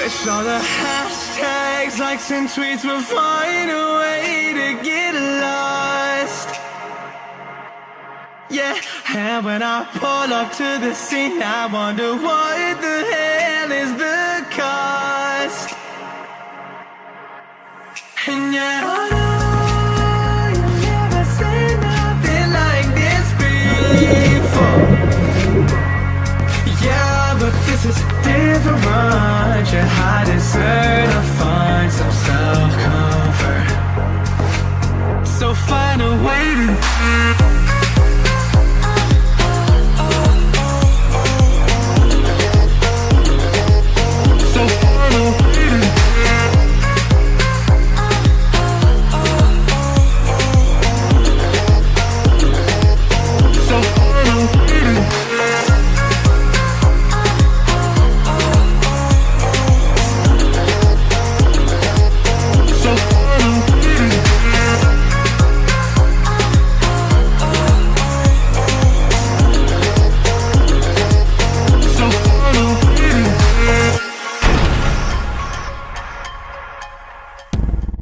Wish all the hashtags, likes and tweets would find a way to get lost. Yeah, and when I pull up to the scene, I wonder what the hell is the cost. And yeah, I know you've never seen nothing like this before. Yeah, but this is different. Yeah, I deserve to find some self-comfort. So find a way to